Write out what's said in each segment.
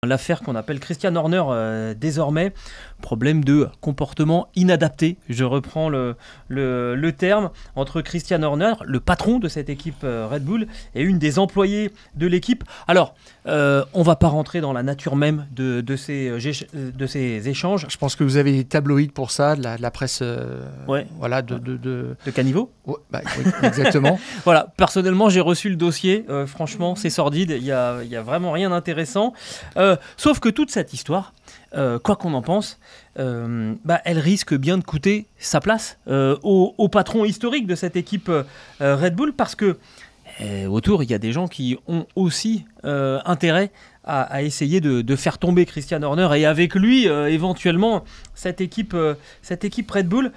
L'affaire qu'on appelle Christian Horner désormais, problème de comportement inadapté, je reprends le terme, entre Christian Horner, le patron de cette équipe Red Bull, et une des employées de l'équipe. Alors, on ne va pas rentrer dans la nature même de ces échanges. Je pense que vous avez des tabloïds pour ça, de la presse voilà, de caniveau. Ouais, oui, exactement. Voilà, personnellement, j'ai reçu le dossier. Franchement, c'est sordide, il y a vraiment rien d'intéressant. Sauf que toute cette histoire, quoi qu'on en pense, elle risque bien de coûter sa place au patron historique de cette équipe Red Bull, parce que autour, il y a des gens qui ont aussi intérêt à essayer de faire tomber Christian Horner et avec lui, éventuellement, cette équipe Red Bull.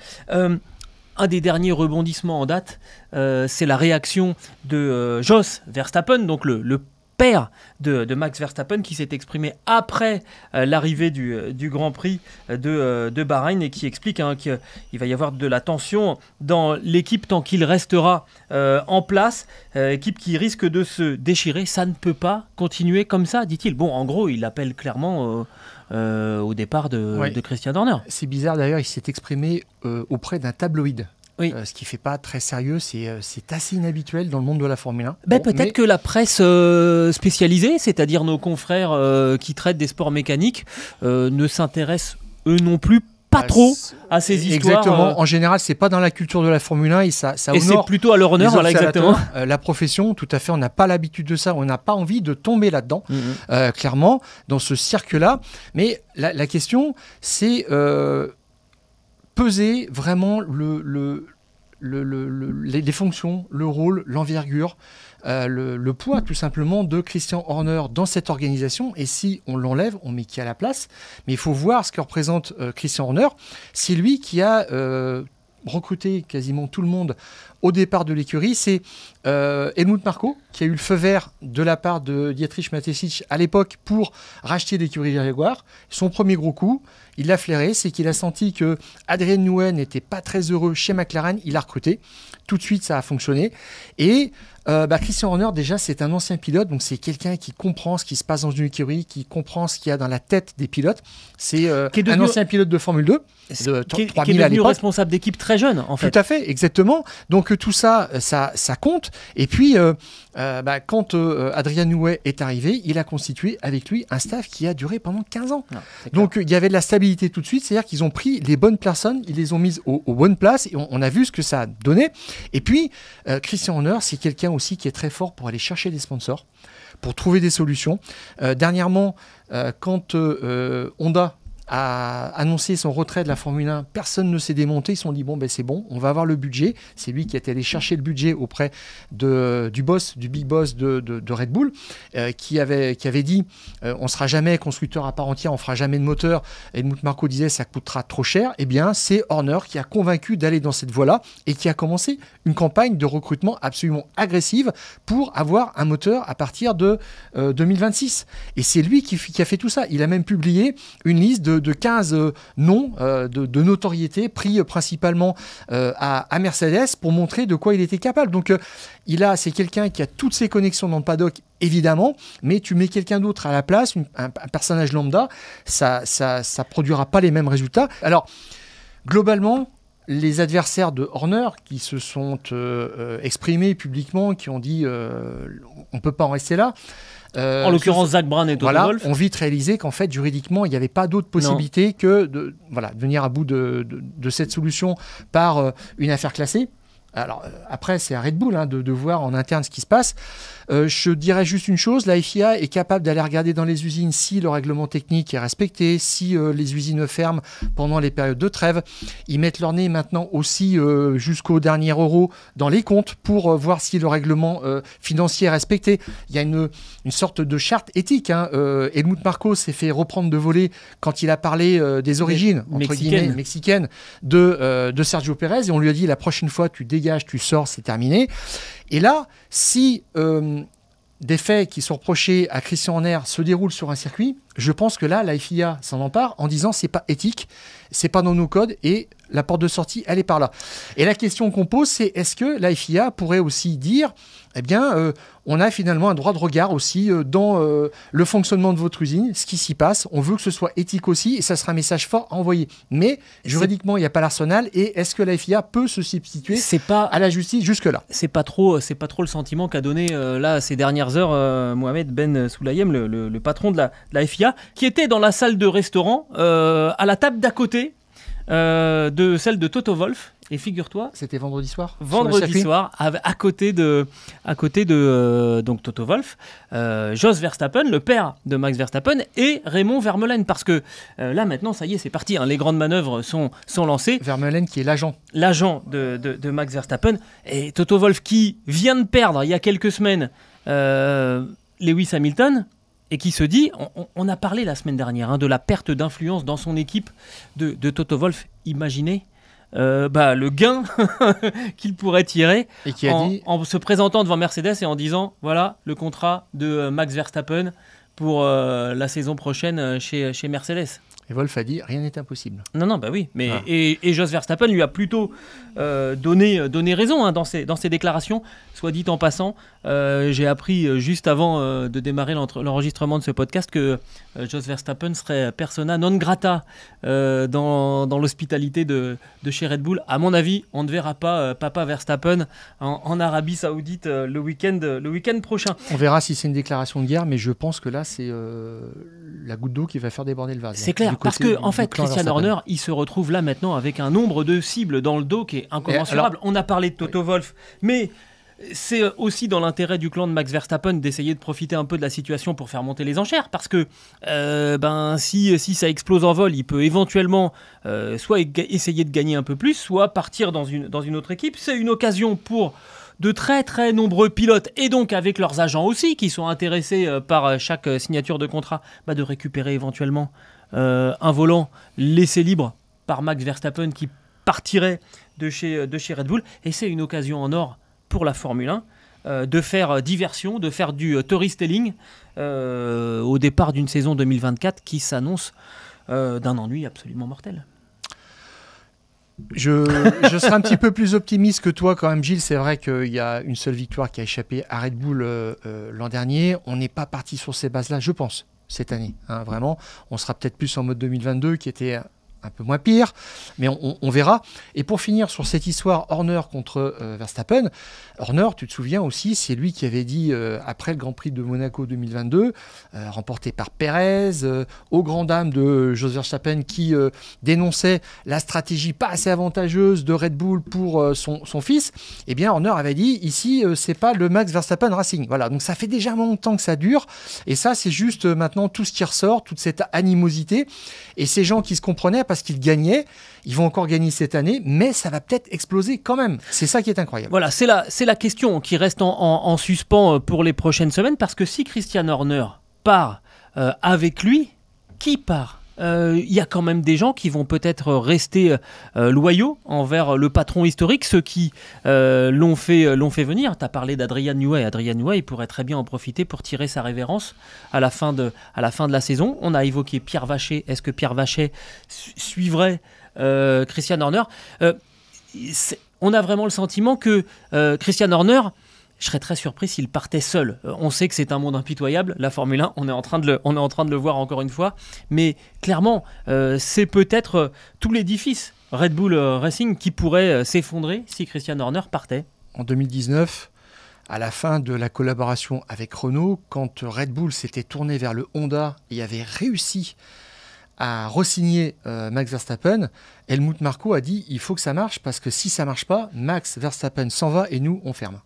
Un des derniers rebondissements en date, c'est la réaction de Jos Verstappen, donc le père de Max Verstappen, qui s'est exprimé après l'arrivée du Grand Prix de Bahreïn et qui explique qu'il va y avoir de la tension dans l'équipe tant qu'il restera en place, équipe qui risque de se déchirer. Ça ne peut pas continuer comme ça, dit-il. Bon, en gros, il appelle clairement au départ de Christian Horner. C'est bizarre d'ailleurs, il s'est exprimé auprès d'un tabloïd. Oui. Ce qui ne fait pas très sérieux, c'est assez inhabituel dans le monde de la Formule 1. Peut-être que la presse spécialisée, c'est-à-dire nos confrères qui traitent des sports mécaniques, ne s'intéressent eux non plus pas trop à ces histoires. Exactement. En général, c'est pas dans la culture de la Formule 1 et ça et c'est plutôt à leur honneur, voilà, exactement. La profession, tout à fait, on n'a pas l'habitude de ça, on n'a pas envie de tomber là-dedans, clairement, dans ce cirque-là. Mais la question, c'est peser vraiment les fonctions, le rôle, l'envergure, le poids tout simplement de Christian Horner dans cette organisation. Et si on l'enlève, on met qui à la place? Mais il faut voir ce que représente Christian Horner. C'est lui qui a recruté quasiment tout le monde au départ de l'écurie. C'est Helmut Marko qui a eu le feu vert de la part de Dietrich Mateschitz à l'époque pour racheter l'écurie Jaguar. Son premier gros coup, il l'a flairé, c'est qu'il a senti que Adrian Newey n'était pas très heureux chez McLaren, il l'a recruté. Tout de suite, ça a fonctionné. Et Christian Horner, déjà, c'est un ancien pilote, donc c'est quelqu'un qui comprend ce qui se passe dans une écurie, qui comprend ce qu'il y a dans la tête des pilotes. C'est un ancien pilote de Formule 2, de 3000 qui est devenu à responsable d'équipe très jeune, en fait. Tout à fait, exactement. Donc tout ça, ça compte. Et puis, quand Adrian Newey est arrivé, il a constitué avec lui un staff qui a duré pendant 15 ans. Non, donc il y avait de la stabilité tout de suite, c'est-à-dire qu'ils ont pris les bonnes personnes, ils les ont mises aux bonnes places, et on a vu ce que ça a donné. Et puis, Christian Horner, c'est quelqu'un aussi qui est très fort pour aller chercher des sponsors, pour trouver des solutions. Dernièrement, quand Honda a annoncé son retrait de la Formule 1, personne ne s'est démonté, ils se sont dit c'est bon, on va avoir le budget. C'est lui qui est allé chercher le budget auprès du big boss de Red Bull, qui avait dit on ne sera jamais constructeur à part entière, on ne fera jamais de moteur. Helmut Marko disait ça coûtera trop cher. Eh bien, c'est Horner qui a convaincu d'aller dans cette voie-là et qui a commencé une campagne de recrutement absolument agressive pour avoir un moteur à partir de 2026. Et c'est lui qui a fait tout ça. Il a même publié une liste de 15 noms de notoriété pris principalement à Mercedes pour montrer de quoi il était capable. Donc c'est quelqu'un qui a toutes ses connexions dans le paddock, évidemment, mais tu mets quelqu'un d'autre à la place, un personnage lambda, ça produira pas les mêmes résultats. Alors, globalement, les adversaires de Horner qui se sont exprimés publiquement, qui ont dit on peut pas en rester là. En l'occurrence, Zak Brown et Toto Wolff ont vite réalisé qu'en fait, juridiquement, il n'y avait pas d'autre possibilité que de venir à bout de cette solution par une affaire classée. Alors après, c'est à Red Bull de voir en interne ce qui se passe. Je dirais juste une chose, la FIA est capable d'aller regarder dans les usines si le règlement technique est respecté, si les usines ferment pendant les périodes de trêve. Ils mettent leur nez maintenant aussi jusqu'au dernier euro dans les comptes pour voir si le règlement financier est respecté. Il y a une sorte de charte éthique. Helmut Marko s'est fait reprendre de volée quand il a parlé des origines entre guillemets mexicaines de Sergio Pérez, et on lui a dit la prochaine fois tu dégages, tu sors, c'est terminé. Et là, si des faits qui sont reprochés à Christian Horner se déroulent sur un circuit, je pense que là, la FIA s'en empare en disant c'est pas éthique, c'est pas dans nos codes, et la porte de sortie, elle est par là. Et la question qu'on pose, c'est est-ce que la FIA pourrait aussi dire, eh bien, on a finalement un droit de regard aussi dans le fonctionnement de votre usine, ce qui s'y passe. On veut que ce soit éthique aussi, et ça sera un message fort à envoyer. Mais juridiquement, il n'y a pas l'arsenal, et est-ce que la FIA peut se substituer à la justice jusque-là? C'est pas trop le sentiment qu'a donné là ces dernières heures Mohamed Ben Sulayem, le patron de la FIA, qui était dans la salle de restaurant à la table d'à côté de celle de Toto Wolff. Et figure-toi, c'était vendredi soir. Vendredi soir, à côté de donc Toto Wolff, Jos Verstappen, le père de Max Verstappen, et Raymond Vermeulen, parce que là maintenant, ça y est, c'est parti. Hein, les grandes manœuvres sont lancées. Vermeulen qui est l'agent de Max Verstappen, et Toto Wolff qui vient de perdre il y a quelques semaines Lewis Hamilton. Et qui se dit, on a parlé la semaine dernière de la perte d'influence dans son équipe de Toto Wolff. Imaginez le gain qu'il pourrait tirer et qui en se présentant devant Mercedes et en disant, voilà le contrat de Max Verstappen pour la saison prochaine chez Mercedes. Et Wolff a dit, rien n'est impossible. Non, bah oui. Mais, et Jos Verstappen lui a plutôt donné raison dans ses déclarations. Soit dit en passant, j'ai appris juste avant de démarrer l'enregistrement de ce podcast que Jos Verstappen serait persona non grata dans l'hospitalité de chez Red Bull. À mon avis, on ne verra pas Papa Verstappen en Arabie Saoudite le week-end prochain. On verra si c'est une déclaration de guerre, mais je pense que là, c'est la goutte d'eau qui va faire déborder le vase. C'est clair. Parce que, en fait, Christian Horner, il se retrouve là maintenant avec un nombre de cibles dans le dos qui est incommensurable. On a parlé de Toto Wolff, mais c'est aussi dans l'intérêt du clan de Max Verstappen d'essayer de profiter un peu de la situation pour faire monter les enchères. Parce que si ça explose en vol, il peut éventuellement soit essayer de gagner un peu plus, soit partir dans une autre équipe. C'est une occasion pour de très très nombreux pilotes, et donc avec leurs agents aussi, qui sont intéressés par chaque signature de contrat, de récupérer éventuellement un volant laissé libre par Max Verstappen qui partirait de chez Red Bull. Et c'est une occasion en or pour la Formule 1 de faire diversion, de faire du storytelling au départ d'une saison 2024 qui s'annonce d'un ennui absolument mortel. Je serai un petit peu plus optimiste que toi quand même, Gilles. C'est vrai qu'il y a une seule victoire qui a échappé à Red Bull l'an dernier. On n'est pas parti sur ces bases-là, je pense, cette année. Vraiment, on sera peut-être plus en mode 2022 qui était un peu moins pire, mais on verra. Et pour finir sur cette histoire Horner contre Verstappen, Horner, tu te souviens aussi, c'est lui qui avait dit après le Grand Prix de Monaco 2022, remporté par Pérez, aux grandes dames de Jos Verstappen qui dénonçait la stratégie pas assez avantageuse de Red Bull pour son fils. Eh bien, Horner avait dit, ici, c'est pas le Max Verstappen Racing. Voilà, donc ça fait déjà longtemps que ça dure, et ça, c'est juste maintenant tout ce qui ressort, toute cette animosité, et ces gens qui se comprenaient parce qu'ils gagnaient, ils vont encore gagner cette année, mais ça va peut-être exploser quand même. C'est ça qui est incroyable. Voilà, c'est la question qui reste en suspens pour les prochaines semaines, parce que si Christian Horner part avec lui, qui part ? Il y a quand même des gens qui vont peut-être rester loyaux envers le patron historique, ceux qui l'ont fait venir. Tu as parlé d'Adrian Newey. Adrian Newey, il pourrait très bien en profiter pour tirer sa révérence à la fin de la saison. On a évoqué Pierre Vachet. Est-ce que Pierre Vachet suivrait Christian Horner ? On a vraiment le sentiment que Christian Horner, je serais très surpris s'il partait seul. On sait que c'est un monde impitoyable, la Formule 1, on est en train de le voir encore une fois, mais clairement, c'est peut-être tout l'édifice Red Bull Racing qui pourrait s'effondrer si Christian Horner partait. En 2019, à la fin de la collaboration avec Renault, quand Red Bull s'était tourné vers le Honda et avait réussi à re-signer Max Verstappen, Helmut Marko a dit il faut que ça marche parce que si ça marche pas, Max Verstappen s'en va et nous on ferme.